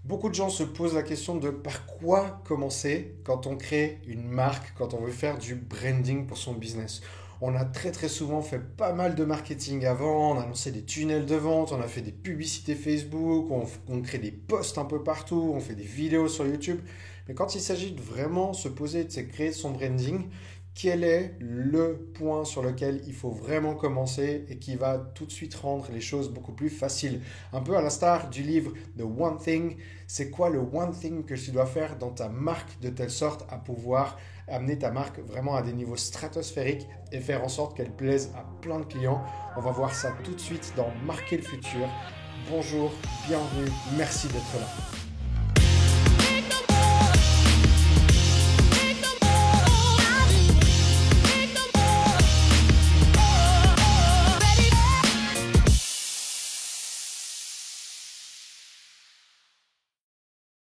Beaucoup de gens se posent la question de par quoi commencer quand on crée une marque, quand on veut faire du branding pour son business. On a très très souvent fait pas mal de marketing avant, on a lancé des tunnels de vente, on a fait des publicités Facebook, on crée des posts un peu partout, on fait des vidéos sur YouTube. Mais quand il s'agit de vraiment se poser et de se créer son branding, quel est le point sur lequel il faut vraiment commencer et qui va tout de suite rendre les choses beaucoup plus faciles? Un peu à l'instar du livre The One Thing, c'est quoi le one thing que tu dois faire dans ta marque de telle sorte à pouvoir amener ta marque vraiment à des niveaux stratosphériques et faire en sorte qu'elle plaise à plein de clients. On va voir ça tout de suite dans Marquer le futur. Bonjour, bienvenue, merci d'être là.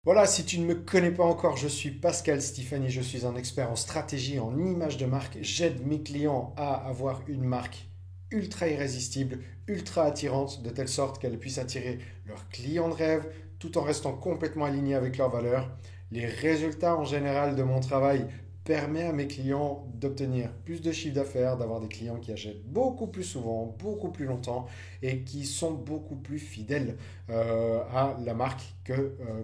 Voilà, si tu ne me connais pas encore, je suis Pascal Stéphanie, je suis un expert en stratégie, en image de marque. J'aide mes clients à avoir une marque ultra irrésistible, ultra attirante, de telle sorte qu'elle puisse attirer leurs clients de rêve tout en restant complètement alignée avec leurs valeurs. Les résultats en général de mon travail permettent à mes clients d'obtenir plus de chiffre d'affaires, d'avoir des clients qui achètent beaucoup plus souvent, beaucoup plus longtemps et qui sont beaucoup plus fidèles à la marque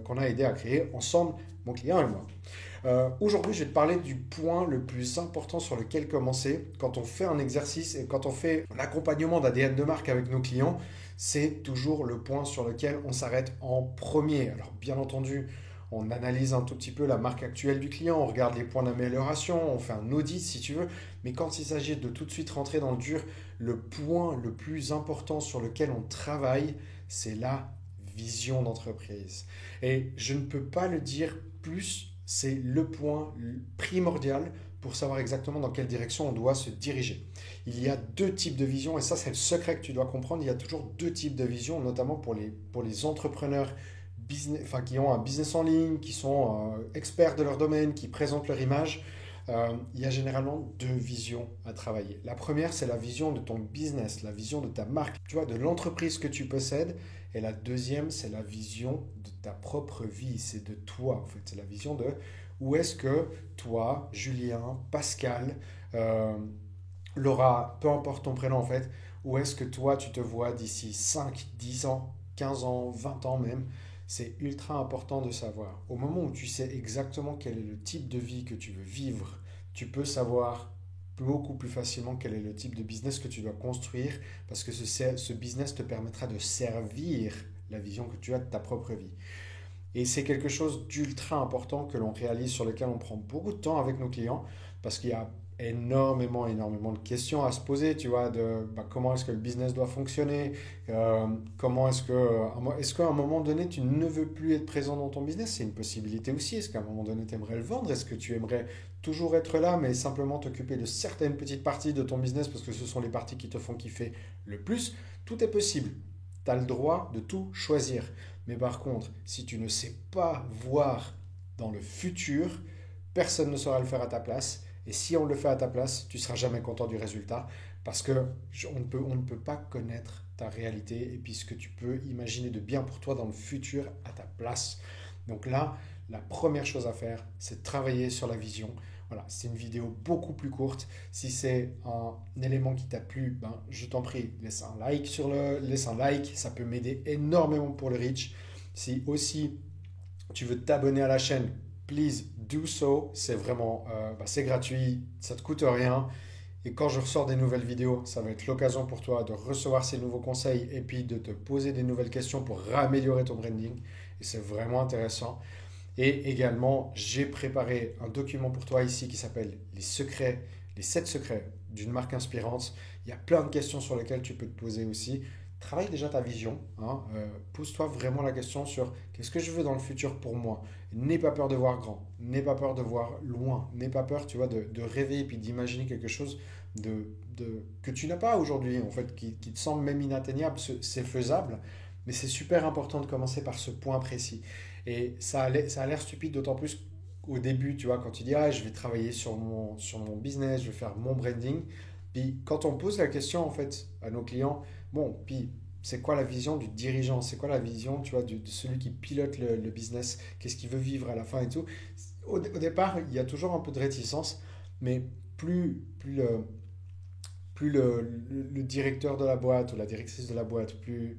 qu'on a aidé à créer ensemble, mon client et moi. Aujourd'hui, je vais te parler du point le plus important sur lequel commencer quand on fait un exercice et quand on fait un accompagnement d'ADN de marque avec nos clients. C'est toujours le point sur lequel on s'arrête en premier. Alors, bien entendu, on analyse un tout petit peu la marque actuelle du client, on regarde les points d'amélioration, on fait un audit si tu veux, mais quand il s'agit de tout de suite rentrer dans le dur, le point le plus important sur lequel on travaille, c'est la vision d'entreprise. Et je ne peux pas le dire plus, c'est le point primordial pour savoir exactement dans quelle direction on doit se diriger. Il y a deux types de vision, et ça c'est le secret que tu dois comprendre, il y a toujours deux types de vision, notamment pour les entrepreneurs business, enfin, qui ont un business en ligne, qui sont experts de leur domaine, qui présentent leur image. Il y a généralement deux visions à travailler. La première, c'est la vision de ton business, la vision de ta marque, tu vois, de l'entreprise que tu possèdes. Et la deuxième, c'est la vision de ta propre vie, c'est de toi, en fait. C'est la vision de où est-ce que toi, Julien, Pascal, Laura, peu importe ton prénom, en fait, où est-ce que toi, tu te vois d'ici 5, 10 ans, 15 ans, 20 ans même. C'est ultra important de savoir. Au moment où tu sais exactement quel est le type de vie que tu veux vivre, tu peux savoir beaucoup plus facilement quel est le type de business que tu dois construire parce que ce business te permettra de servir la vision que tu as de ta propre vie. Et c'est quelque chose d'ultra important que l'on réalise, sur lequel on prend beaucoup de temps avec nos clients, parce qu'il y a énormément de questions à se poser, tu vois, de comment est-ce que le business doit fonctionner, comment est-ce qu'à un moment donné, tu ne veux plus être présent dans ton business, c'est une possibilité aussi, est-ce qu'à un moment donné, tu aimerais le vendre, est-ce que tu aimerais toujours être là, mais simplement t'occuper de certaines petites parties de ton business, parce que ce sont les parties qui te font kiffer le plus, tout est possible. Tu as le droit de tout choisir. Mais par contre, si tu ne sais pas voir dans le futur, personne ne saura le faire à ta place. Et si on le fait à ta place, tu ne seras jamais content du résultat parce que on ne peut pas connaître ta réalité et puis ce que tu peux imaginer de bien pour toi dans le futur à ta place. Donc là, la première chose à faire, c'est de travailler sur la vision. Voilà, c'est une vidéo beaucoup plus courte. Si c'est un élément qui t'a plu, ben, je t'en prie, laisse un like, ça peut m'aider énormément pour le reach. Si aussi tu veux t'abonner à la chaîne, please do so. C'est vraiment, c'est gratuit, ça te coûte rien. Et quand je ressors des nouvelles vidéos, ça va être l'occasion pour toi de recevoir ces nouveaux conseils et puis de te poser des nouvelles questions pour améliorer ton branding. Et c'est vraiment intéressant. Et également, j'ai préparé un document pour toi ici qui s'appelle les 7 secrets d'une marque inspirante. Il y a plein de questions sur lesquelles tu peux te poser aussi. Travaille déjà ta vision, hein. Pose-toi vraiment la question sur qu'est-ce que je veux dans le futur pour moi. N'aie pas peur de voir grand, n'aie pas peur de voir loin, n'aie pas peur, tu vois, de rêver et puis d'imaginer quelque chose que tu n'as pas aujourd'hui, en fait, qui te semble même inatteignable. C'est faisable, mais c'est super important de commencer par ce point précis. Et ça a l'air stupide, d'autant plus au début, tu vois, quand tu dis, ah, je vais travailler sur mon business, je vais faire mon branding. Puis quand on pose la question, en fait, à nos clients, bon, puis c'est quoi la vision du dirigeant, c'est quoi la vision, tu vois, de celui qui pilote le business, qu'est-ce qu'il veut vivre à la fin et tout. Au départ, il y a toujours un peu de réticence, mais plus le directeur de la boîte ou la directrice de la boîte, le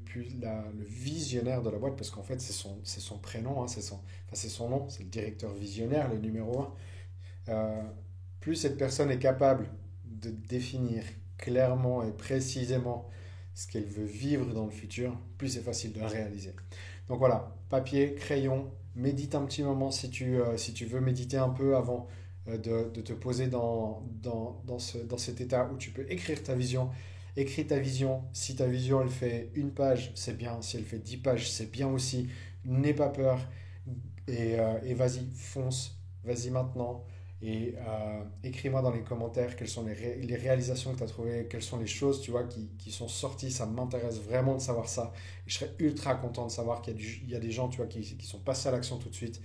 visionnaire de la boîte, parce qu'en fait c'est son prénom, hein, c'est son nom, c'est le directeur visionnaire, le numéro un. euh, Plus cette personne est capable de définir clairement et précisément ce qu'elle veut vivre dans le futur, plus c'est facile de le réaliser. Donc voilà, papier, crayon, médite un petit moment si tu veux méditer un peu avant de te poser dans cet état où tu peux écrire ta vision. Écris ta vision. Si ta vision elle fait une page, c'est bien. Si elle fait 10 pages, c'est bien aussi. N'aie pas peur et vas-y, fonce. Vas-y maintenant. Et écris-moi dans les commentaires quelles sont les réalisations que tu as trouvées, quelles sont les choses tu vois, qui sont sorties. Ça m'intéresse vraiment de savoir ça. Et je serais ultra content de savoir qu'il y a des gens tu vois, qui sont passés à l'action tout de suite.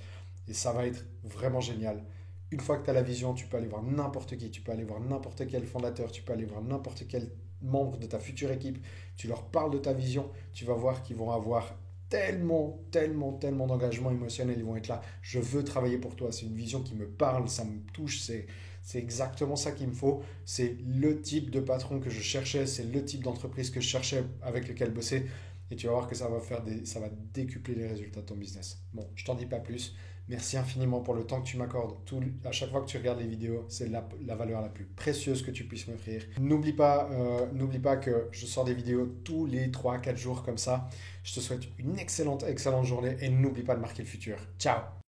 Et ça va être vraiment génial. Une fois que tu as la vision, tu peux aller voir n'importe qui, tu peux aller voir n'importe quel fondateur, tu peux aller voir n'importe quel membre de ta future équipe, tu leur parles de ta vision, tu vas voir qu'ils vont avoir tellement, tellement, tellement d'engagement émotionnel, ils vont être là, je veux travailler pour toi, c'est une vision qui me parle, ça me touche, c'est exactement ça qu'il me faut, c'est le type de patron que je cherchais, c'est le type d'entreprise que je cherchais avec lequel bosser, et tu vas voir que ça va décupler les résultats de ton business. Bon, je t'en dis pas plus. Merci infiniment pour le temps que tu m'accordes. À chaque fois que tu regardes les vidéos, c'est la valeur la plus précieuse que tu puisses m'offrir. N'oublie pas que je sors des vidéos tous les 3 4 jours comme ça. Je te souhaite une excellente, excellente journée et n'oublie pas de marquer le futur. Ciao!